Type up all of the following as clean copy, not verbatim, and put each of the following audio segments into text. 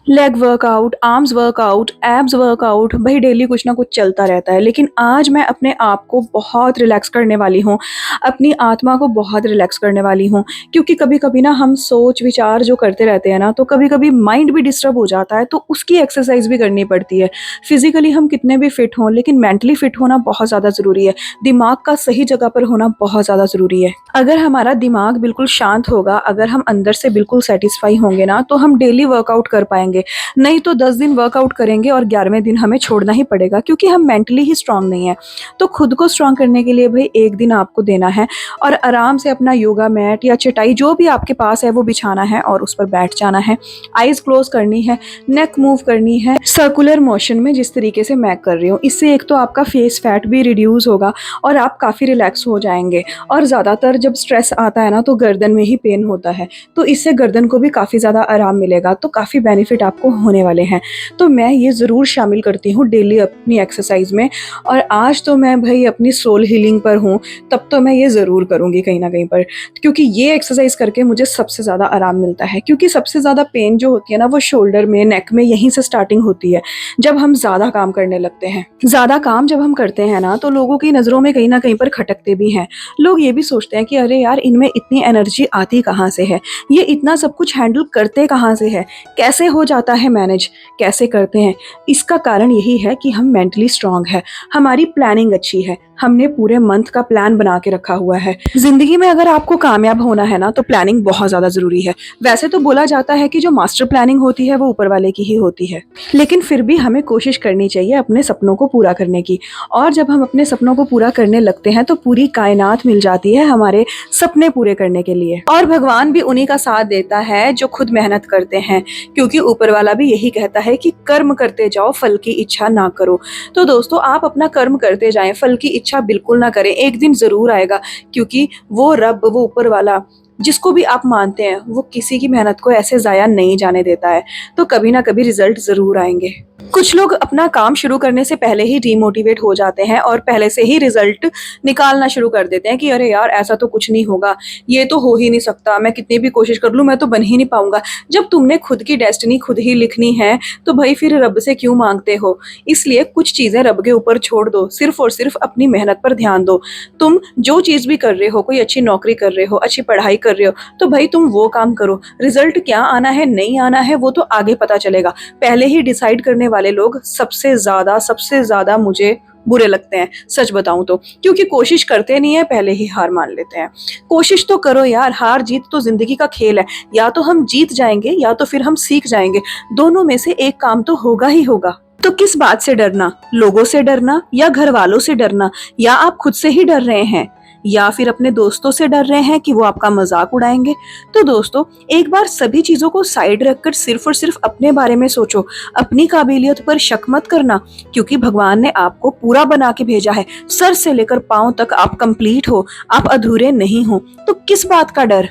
Leg workout, arms workout, abs workout, भाई daily कुछ ना कुछ चलता रहता है। लेकिन आज मैं अपने आप को बहुत रिलैक्स करने वाली हूँ, अपनी आत्मा को बहुत रिलैक्स करने वाली हूँ। क्योंकि कभी-कभी ना हम सोच विचार जो करते रहते हैं ना, तो कभी-कभी माइंड भी डिस्टर्ब हो जाता है, तो उसकी एक्सरसाइज़ भी करनी पड़ती है। फिज़िकली हम कितने भी फिट हों, लेकिन मेंटली फिट होना बहुत ज़्यादा ज़रूरी है। दिमाग का सही जगह पर होना बहुत ज़्यादा ज़रूरी है। अगर हमारा दिमाग बिल्कुल शांत होगा, अगर हम अंदर से बिल्कुल सैटिस्फाई होंगे ना, तो हम डेली वर्कआउट कर पाएँगे। नहीं तो 10 दिन वर्कआउट करेंगे और 11वें दिन हमें छोड़ना ही पड़ेगा, क्योंकि हम मेंटली ही स्ट्रांग नहीं है। तो खुद को स्ट्रांग करने के लिए भाई 1 दिन आपको देना है और आराम से अपना योगा मैट या चटाई जो भी आपके पास है वो बिछाना है और उस पर बैठ जाना है। आइज़ क्लोज़ करनी है, नेक मूव करनी है सर्कुलर मोशन में, जिस तरीके से मैं कर रही हूँ। इससे एक तो आपका फेस फैट भी रिड्यूस होगा और आप काफ़ी रिलैक्स हो जाएँगे। और ज़्यादातर जब स्ट्रेस आता है ना, तो गर्दन में ही पेन होता है, तो इससे गर्दन को भी काफ़ी ज़्यादा आराम मिलेगा, तो काफ़ी बेनिफिट आपको होने वाले हैं। तो मैं ये ज़रूर शामिल करती हूँ डेली अपनी एक्सरसाइज़ में। और आज तो मैं भई अपनी सोल हीलिंग पर हूँ, तब तो मैं ये ज़रूर करूँगी कहीं न कहीं पर, क्योंकि ये एक्सरसाइज़ करके मुझे सबसे ज़्यादा आराम मिलता है। क्योंकि सबसे ज़्यादा पेन जो होती है ना, वो शोल्डर में, नेक में, यहीं से स्टार्टिंग होती है, जब हम ज़्यादा काम करने लगते हैं। ज़्यादा काम जब हम करते हैं ना, तो लोगों की नज़रों में कहीं न कहीं पर खटकते भी हैं। लोग ये भी सोचते हैं कि अरे यार, इनमें इतनी एनर्जी आती कहाँ से है? ये इतना सब कुछ हैंडल करते कहाँ से है? कैसे हो जाता है मैनेज? कैसे करते हैं? इसका कारण यही है कि हम मेंटली स्ट्रांग है, हमारी प्लानिंग अच्छी है, हमने पूरे मंथ का प्लान बना के रखा हुआ है। ज़िंदगी में अगर आपको कामयाब होना है ना, तो प्लानिंग बहुत ज़्यादा ज़रूरी है। वैसे तो बोला जाता है कि जो मास्टर प्लानिंग होती है वो ऊपर वाले की ही होती है, लेकिन फिर भी हमें कोशिश करनी चाहिए अपने सपनों को पूरा करने की। और जब हम अपने सपनों को पूरा करने लगते हैं, तो पूरी कायनात मिल जाती है हमारे सपने पूरे करने के लिए। और भगवान भी उन्हीं का साथ देता है जो खुद मेहनत करते हैं, क्योंकि ऊपर वाला भी यही कहता है कि कर्म करते जाओ, फल की इच्छा ना करो। तो दोस्तों, आप अपना कर्म करते जाएं, फल की इच्छा बिल्कुल ना करें। एक दिन ज़रूर आएगा, क्योंकि वो रब, वो ऊपर वाला जिसको भी आप मानते हैं, वो किसी की मेहनत को ऐसे ज़ाया नहीं जाने देता है। तो कभी ना कभी रिजल्ट ज़रूर आएंगे। कुछ लोग अपना काम शुरू करने से पहले ही डीमोटिवेट हो जाते हैं और पहले से ही रिजल्ट निकालना शुरू कर देते हैं कि अरे यार, ऐसा तो कुछ नहीं होगा, ये तो हो ही नहीं सकता, मैं कितनी भी कोशिश कर लूँ मैं तो बन ही नहीं पाऊंगा। जब तुमने खुद की डेस्टिनी खुद ही लिखनी है, तो भाई फिर रब से क्यों मांगते हो? इसलिए कुछ चीज़ें रब के ऊपर छोड़ दो, सिर्फ और सिर्फ अपनी मेहनत पर ध्यान दो। तुम जो चीज़ भी कर रहे हो, कोई अच्छी नौकरी कर रहे हो, अच्छी पढ़ाई कर रहे हो, तो भाई तुम वो काम करो। रिजल्ट क्या आना है, नहीं आना है, वो तो आगे पता चलेगा। पहले ही डिसाइड करने वाले लोग सबसे ज़्यादा मुझे बुरे लगते हैं, सच बताऊं तो, क्योंकि कोशिश करते नहीं है, पहले ही हार मान लेते हैं। कोशिश तो करो यार, हार जीत तो जिंदगी का खेल है। या तो हम जीत जाएंगे या तो फिर हम सीख जाएंगे, दोनों में से एक काम तो होगा ही होगा। तो किस बात से डरना? लोगों से डरना या घर वालों से डरना, या आप खुद से ही डर रहे हैं, या फिर अपने दोस्तों से डर रहे हैं कि वो आपका मजाक उड़ाएंगे? तो दोस्तों, एक बार सभी चीजों को साइड रखकर सिर्फ और सिर्फ अपने बारे में सोचो। अपनी काबिलियत पर शक मत करना, क्योंकि भगवान ने आपको पूरा बना के भेजा है। सर से लेकर पांव तक आप कंप्लीट हो, आप अधूरे नहीं हो। तो किस बात का डर?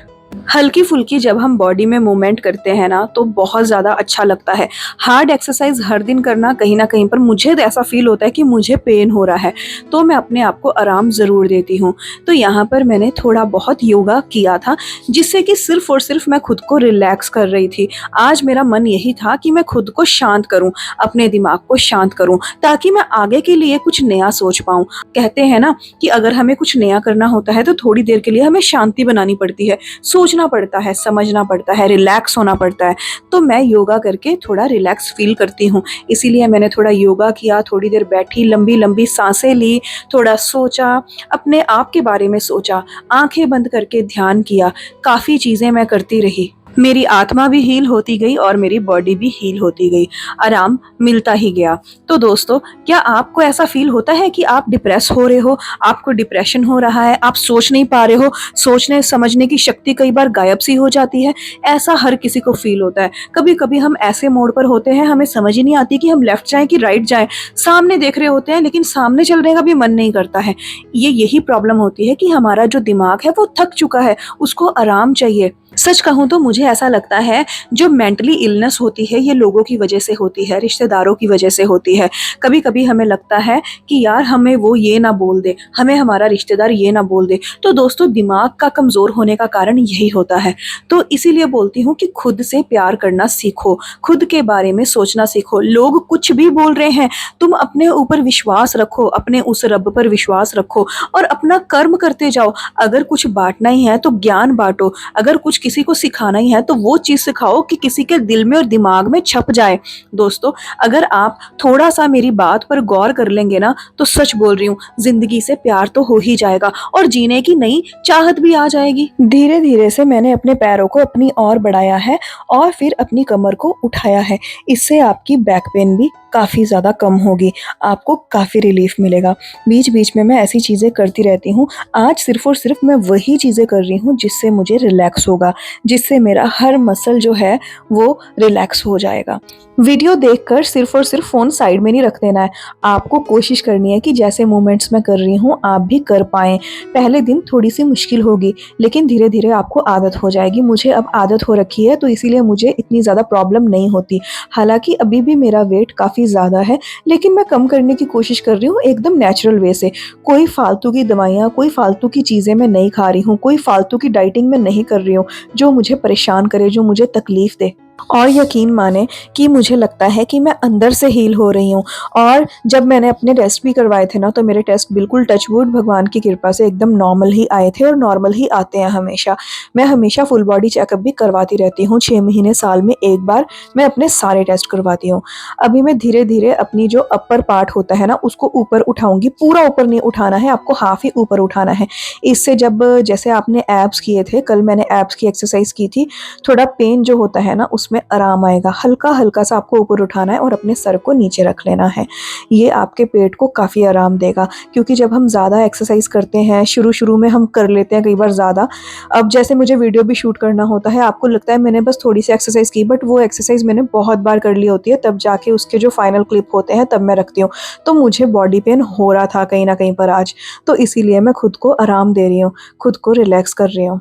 हल्की फुल्की जब हम बॉडी में मूवमेंट करते हैं ना, तो बहुत ज़्यादा अच्छा लगता है। हार्ड एक्सरसाइज हर दिन करना कहीं ना कहीं पर मुझे तो ऐसा फील होता है कि मुझे पेन हो रहा है, तो मैं अपने आप को आराम ज़रूर देती हूँ। तो यहाँ पर मैंने थोड़ा बहुत योगा किया था, जिससे कि सिर्फ और सिर्फ मैं खुद को रिलैक्स कर रही थी। आज मेरा मन यही था कि मैं खुद को शांत करूँ, अपने दिमाग को शांत करूँ, ताकि मैं आगे के लिए कुछ नया सोच पाऊँ। कहते हैं ना कि अगर हमें कुछ नया करना होता है, तो थोड़ी देर के लिए हमें शांति बनानी पड़ती है, सोचना पड़ता है, समझना पड़ता है, रिलैक्स होना पड़ता है। तो मैं योगा करके थोड़ा रिलैक्स फील करती हूँ, इसीलिए मैंने थोड़ा योगा किया, थोड़ी देर बैठी, लंबी लंबी सांसें ली, थोड़ा सोचा, अपने आप के बारे में सोचा, आंखें बंद करके ध्यान किया। काफ़ी चीज़ें मैं करती रही, मेरी आत्मा भी हील होती गई और मेरी बॉडी भी हील होती गई, आराम मिलता ही गया। तो दोस्तों, क्या आपको ऐसा फील होता है कि आप डिप्रेस हो रहे हो, आपको डिप्रेशन हो रहा है, आप सोच नहीं पा रहे हो, सोचने समझने की शक्ति कई बार गायब सी हो जाती है? ऐसा हर किसी को फील होता है। कभी कभी हम ऐसे मोड पर होते हैं, हमें समझ ही नहीं आती कि हम लेफ्ट जाएं कि राइट जाएं। सामने देख रहे होते हैं, लेकिन सामने चलने का भी मन नहीं करता है। यही प्रॉब्लम होती है कि हमारा जो दिमाग है वो थक चुका है, उसको आराम चाहिए। सच कहूँ तो मुझे ऐसा लगता है जो मेंटली इलनेस होती है ये लोगों की वजह से होती है, रिश्तेदारों की वजह से होती है। कभी-कभी हमें लगता है कि यार हमें वो ये ना बोल दे, हमें हमारा रिश्तेदार ये ना बोल दे। तो दोस्तों दिमाग का कमज़ोर होने का कारण यही होता है। तो इसीलिए बोलती हूँ कि खुद से प्यार करना सीखो, खुद के बारे में सोचना सीखो। लोग कुछ भी बोल रहे हैं, तुम अपने ऊपर विश्वास रखो, अपने उस रब पर विश्वास रखो और अपना कर्म करते जाओ। अगर कुछ बाँटना ही है तो ज्ञान बाँटो, अगर कुछ किसी को सिखाना ही है तो वो चीज़ सिखाओ कि किसी के दिल में और दिमाग में छप जाए। दोस्तों, अगर आप थोड़ा-सा मेरी बात पर गौर कर लेंगे ना, तो सच बोल रही हूँ, ज़िंदगी से प्यार तो हो ही जाएगा और जीने की नई चाहत भी आ जाएगी। धीरे-धीरे से मैंने अपने पैरों को अपनी ओर बढ़ाया है और फिर अपनी कमर को उठाया है। इससे आपकी बैक पेन भी काफ़ी ज़्यादा कम होगी, आपको काफ़ी रिलीफ़ मिलेगा। बीच-बीच में मैं ऐसी चीज़ें करती रहती हूँ। आज सिर्फ़ और सिर्फ़ मैं वही चीज़ें कर रही हूँ जिससे मुझे रिलैक्स होगा, जिससे मेरा हर मसल जो है वो रिलैक्स हो जाएगा। वीडियो देखकर सिर्फ़ और सिर्फ़ फ़ोन साइड में नहीं रख देना है। आपको कोशिश करनी है कि जैसे मूवमेंट्स मैं कर रही हूँ आप भी कर पाएँ। पहले दिन थोड़ी-सी मुश्किल होगी, लेकिन धीरे-धीरे आपको आदत हो जाएगी। मुझे अब आदत हो रखी है तो इसीलिए मुझे इतनी ज़्यादा प्रॉब्लम नहीं होती। हालाँकि अभी भी मेरा वेट काफ़ी ज़्यादा है, लेकिन मैं कम करने की कोशिश कर रही हूँ एकदम नेचुरल वे से। कोई फालतू की दवाइयाँ, कोई फालतू की चीज़ें मैं नहीं खा रही हूँ, कोई फालतू की डाइटिंग मैं नहीं कर रही हूँ, जो मुझे परेशान करे, जो मुझे तकलीफ़ दे। और यकीन मानें कि मुझे लगता है कि मैं अंदर से हील हो रही हूँ। और जब मैंने अपने टेस्ट भी करवाए थे ना, तो मेरे टेस्ट बिल्कुल टच वुड भगवान की कृपा से एकदम नॉर्मल ही आए थे और नॉर्मल ही आते हैं हमेशा। मैं हमेशा फुल बॉडी चेकअप भी करवाती रहती हूँ, 6 महीने साल में 1 बार मैं अपने सारे टेस्ट करवाती हूँ। अभी मैं धीरे-धीरे अपनी जो अपर पार्ट होता है ना, उसको ऊपर उठाऊँगी, पूरा ऊपर नहीं उठाना है, आपको हाफ ही ऊपर उठाना है। इससे जब जैसे आपने एब्स किए थे, कल मैंने एब्स की एक्सरसाइज़ की थी, थोड़ा पेन जो होता है ना उसमें आराम आएगा। हल्का-हल्का सा आपको ऊपर उठाना है और अपने सर को नीचे रख लेना है। ये आपके पेट को काफ़ी आराम देगा, क्योंकि जब हम ज़्यादा एक्सरसाइज़ करते हैं, शुरू-शुरू में हम कर लेते हैं कई बार ज़्यादा। अब जैसे मुझे वीडियो भी शूट करना होता है, आपको लगता है मैंने बस थोड़ी-सी एक्सरसाइज़ की, बट वो एक्सरसाइज़ मैंने बहुत बार कर ली होती है, तब जाके उसके जो फाइनल क्लिप होते हैं तब मैं रखती हूँ। तो मुझे बॉडी पेन हो रहा था कहीं न कहीं पर आज, तो इसीलिए मैं खुद को आराम दे रही हूँ, खुद को रिलैक्स कर रही हूँ।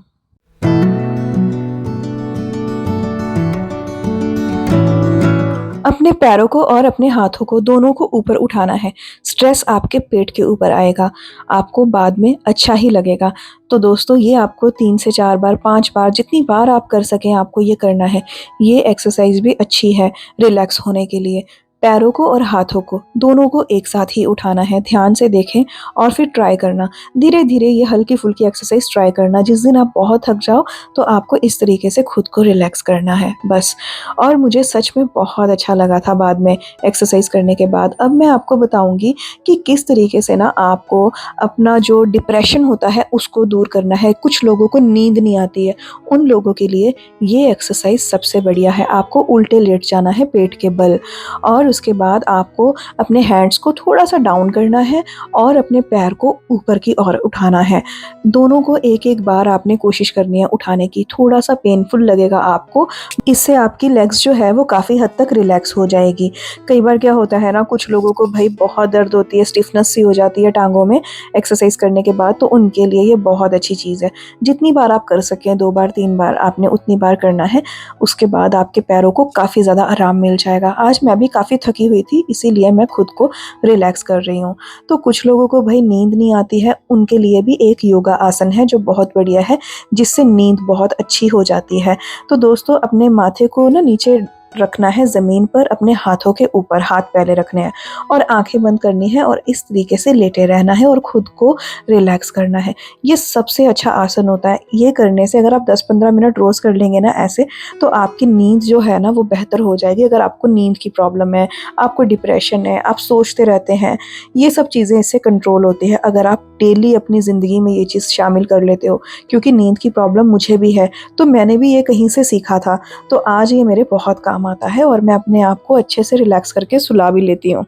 अपने पैरों को और अपने हाथों को दोनों को ऊपर उठाना है। स्ट्रेस आपके पेट के ऊपर आएगा, आपको बाद में अच्छा ही लगेगा। तो दोस्तों ये आपको 3 से 4 बार, 5 बार जितनी बार आप कर सकें आपको ये करना है। ये एक्सरसाइज़ भी अच्छी है रिलैक्स होने के लिए। पैरों को और हाथों को दोनों को एक साथ ही उठाना है। ध्यान से देखें और फिर ट्राई करना। धीरे-धीरे ये हल्की-फुल्की एक्सरसाइज़ ट्राई करना। जिस दिन आप बहुत थक जाओ तो आपको इस तरीके से खुद को रिलैक्स करना है बस। और मुझे सच में बहुत अच्छा लगा था बाद में एक्सरसाइज़ करने के बाद। अब मैं आपको बताऊँगी कि किस तरीके से ना आपको अपना जो डिप्रेशन होता है उसको दूर करना है। कुछ लोगों को नींद नहीं आती है, उन लोगों के लिए ये एक्सरसाइज़ सबसे बढ़िया है। आपको उल्टे लेट जाना है पेट के बल और उसके बाद आपको अपने हैंड्स को थोड़ा-सा डाउन करना है और अपने पैर को ऊपर की ओर उठाना है। दोनों को एक-एक बार आपने कोशिश करनी है उठाने की। थोड़ा-सा पेनफुल लगेगा आपको, इससे आपकी लेग्स जो है वो काफ़ी हद तक रिलैक्स हो जाएगी। कई बार क्या होता है ना, कुछ लोगों को भई बहुत दर्द होती है, स्टिफनेस सी हो जाती है टाँगों में एक्सरसाइज़ करने के बाद, तो उनके लिए ये बहुत अच्छी चीज़ है। जितनी बार आप कर सकें, 2 बार 3 बार आपने उतनी बार करना है। उसके बाद आपके पैरों को काफ़ी ज़्यादा आराम मिल जाएगा। आज मैं भी काफ़ी थकी हुई थी, इसीलिए मैं खुद को रिलैक्स कर रही हूँ। तो कुछ लोगों को भई नींद नहीं आती है, उनके लिए भी एक योगा आसन है जो बहुत बढ़िया है, जिससे नींद बहुत अच्छी हो जाती है। तो दोस्तों अपने माथे को ना नीचे रखना है ज़मीन पर, अपने हाथों के ऊपर हाथ पहले रखने हैं और आँखें बंद करनी है और इस तरीके से लेटे रहना है और खुद को रिलैक्स करना है। ये सबसे अच्छा आसन होता है। ये करने से अगर आप 10-15 मिनट रोज़ कर लेंगे ना ऐसे, तो आपकी नींद जो है ना वो बेहतर हो जाएगी। अगर आपको नींद की प्रॉब्लम है, आपको डिप्रेशन है, आप सोचते रहते हैं, ये सब चीज़ें इससे कंट्रोल होती है अगर आप डेली अपनी ज़िंदगी में ये चीज़ शामिल कर लेते हो। क्योंकि नींद की प्रॉब्लम मुझे भी है, तो मैंने भी ये कहीं से सीखा था। तो आज ये मेरे बहुत काम आता है और मैं अपने आप को अच्छे से रिलैक्स करके सुला भी लेती हूँ।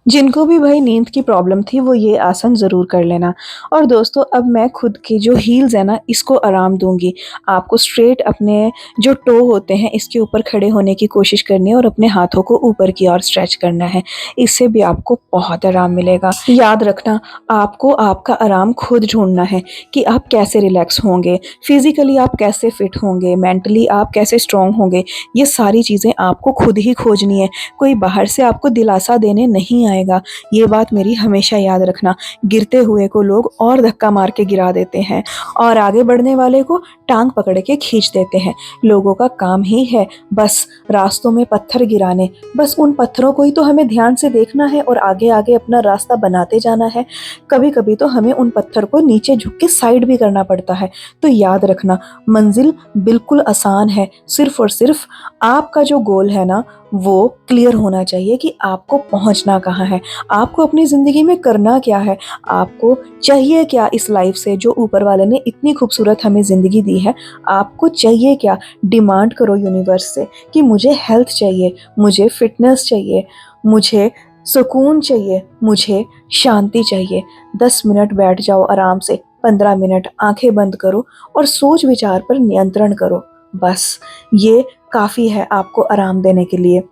जिनको भी भाई नींद की प्रॉब्लम थी वो ये आसन ज़रूर कर लेना। और दोस्तों अब मैं खुद के जो हील्स है ना इसको आराम दूँगी। आपको स्ट्रेट अपने जो टो होते हैं इसके ऊपर खड़े होने की कोशिश करनी है और अपने हाथों को ऊपर की ओर स्ट्रेच करना है। इससे भी आपको बहुत आराम मिलेगा। याद रखना आपको आपका आराम खुद ढूँढना है कि आप कैसे रिलैक्स होंगे, फिज़िकली आप कैसे फिट होंगे, मेंटली आप कैसे स्ट्रॉन्ग होंगे। ये सारी चीज़ें आपको खुद ही खोजनी है। कोई बाहर से आपको दिलासा देने नहीं आएगा। ये बात मेरी हमेशा याद रखना। गिरते हुए को लोग और धक्का मार के गिरा देते हैं और आगे बढ़ने वाले को टांग पकड़ के खींच देते हैं। लोगों का काम ही है बस रास्तों में पत्थर गिराने। बस उन पत्थरों को ही तो हमें ध्यान से देखना है और आगे आगे अपना रास्ता बनाते जाना है। कभी कभी तो हमें उन पत्थर को नीचे झुक के साइड भी करना पड़ता है। तो याद रखना मंजिल बिल्कुल आसान है। सिर्फ और सिर्फ आपका जो गोल है ना वो क्लियर होना चाहिए कि आपको पहुंचना कहाँ है, आपको अपनी ज़िंदगी में करना क्या है, आपको चाहिए क्या इस लाइफ से जो ऊपर वाले ने इतनी खूबसूरत हमें ज़िंदगी दी है। आपको चाहिए क्या, डिमांड करो यूनिवर्स से कि मुझे हेल्थ चाहिए, मुझे फिटनेस चाहिए, मुझे सुकून चाहिए, मुझे शांति चाहिए। 10 मिनट बैठ जाओ आराम से, 15 मिनट आंखें बंद करो और सोच विचार पर नियंत्रण करो। बस ये काफ़ी है आपको आराम देने के लिए।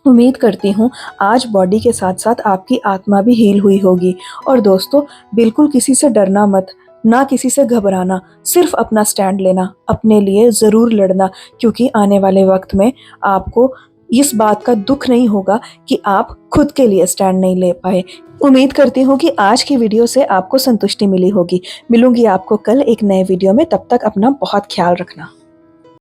उम्मीद करती हूँ आज बॉडी के साथ साथ आपकी आत्मा भी हील हुई होगी। और दोस्तों बिल्कुल किसी से डरना मत, ना किसी से घबराना, सिर्फ अपना स्टैंड लेना, अपने लिए ज़रूर लड़ना। क्योंकि आने वाले वक्त में आपको इस बात का दुख नहीं होगा कि आप खुद के लिए स्टैंड नहीं ले पाए। उम्मीद करती हूँ कि आज की वीडियो से आपको संतुष्टि मिली होगी। मिलूंगी आपको कल एक नए वीडियो में, तब तक अपना बहुत ख्याल रखना।